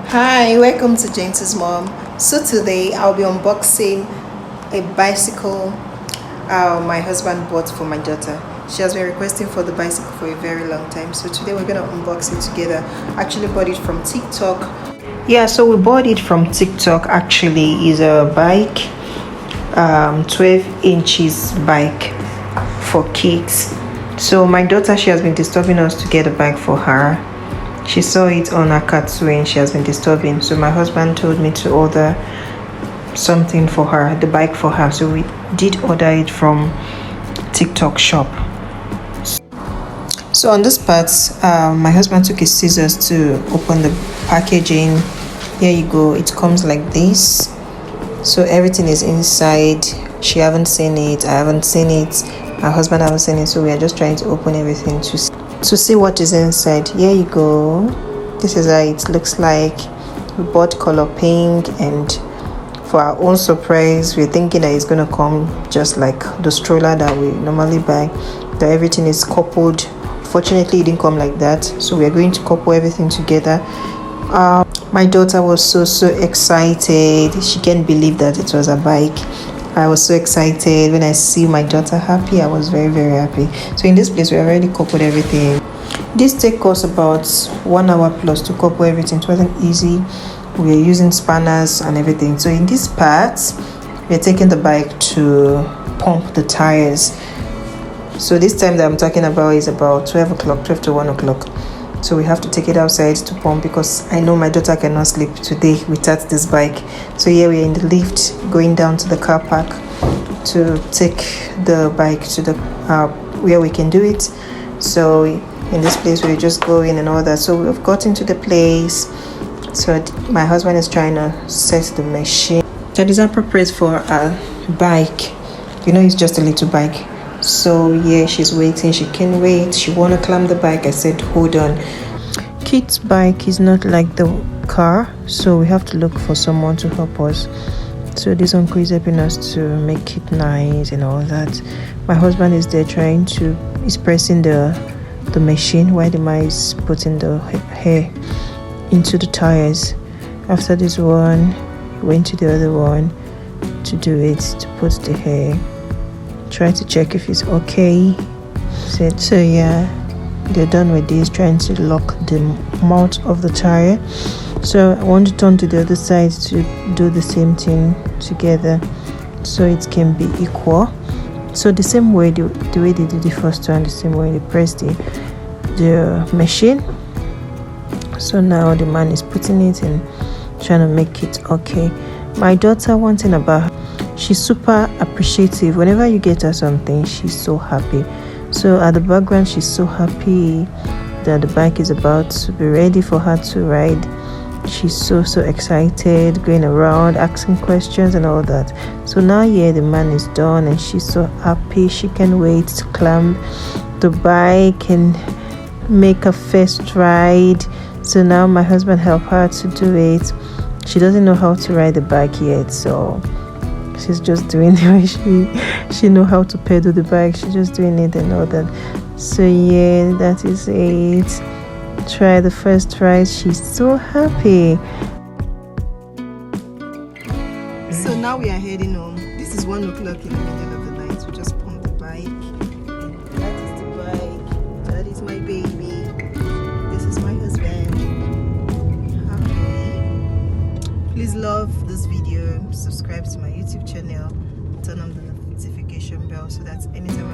Hi, welcome to James' mom. So today I'll be unboxing a bicycle my husband bought for my daughter. She has been requesting for the bicycle for a very long time, so today we're gonna unbox it together. Actually bought it from TikTok. Yeah, so we bought it from TikTok. Actually is a bike, 12 inches bike for kids. So my daughter, she has been disturbing us to get a bike for her. She saw it on her cartoon and she has been disturbing, so my husband told me to order something for her, the bike for her. So we did order it from TikTok shop. So on this part, my husband took his scissors to open the packaging. Here you go, it comes like this. So everything is inside. She haven't seen it, I haven't seen it, my husband haven't seen it, so we are just trying to open everything to see what is inside. Here you go, this is how it looks like. We bought color pink, and for our own surprise, we're thinking that it's going to come just like the stroller that we normally buy, that everything is coupled. Fortunately, it didn't come like that, so we are going to couple everything together. My daughter was so excited. She can't believe that it was a bike. I was so excited. When I see my daughter happy, I was very happy. So in this place, we already coupled everything. This take us about 1 hour plus to couple everything. It wasn't easy. We are using spanners and everything. So in this part, we're taking the bike to pump the tires. So this time that I'm talking about is about 12 to 1 o'clock. So we have to take it outside to pump, because I know my daughter cannot sleep today without this bike. So here we are in the lift going down to the car park to take the bike to the where we can do it. So in this place we just go in and all that. So we've gotten to the place. So my husband is trying to set the machine that is appropriate for a bike. You know, it's just a little bike. So yeah, she's waiting. She can't wait. She want to climb the bike. I said, hold on. Kit's bike is not like the car, so we have to look for someone to help us. So this uncle is helping us to make it nice and all that. My husband is there he's pressing the machine while the man is putting the hair into the tires. After this one, he went to the other one to do it, to put the hair. Try to check if it's okay. So yeah, they're done with this, trying to lock the mouth of the tire. So I want to turn to the other side to do the same thing together, so it can be equal. So the same way, the way they did the first one, the same way they pressed the machine. So now the man is putting it and trying to make it okay. My daughter, one thing about her, she's super appreciative. Whenever you get her something, she's so happy. So at the background, she's so happy that the bike is about to be ready for her to ride. She's so excited, going around asking questions and all that. So now yeah, the man is done and she's so happy. She can't wait to climb the bike and make a first ride. So now my husband helped her to do it. She doesn't know how to ride the bike yet, so she's just doing it. She know how to pedal the bike. She's just doing it and all that. So yeah, that is it. Try the first ride. She's so happy. So now we are heading home. This is 1 o'clock in the middle of the night. We just pumped the bike. That is the bike. That is my baby. This is my husband. Happy. Please love this video. Subscribe to my YouTube channel. Turn on the notification bell so that anytime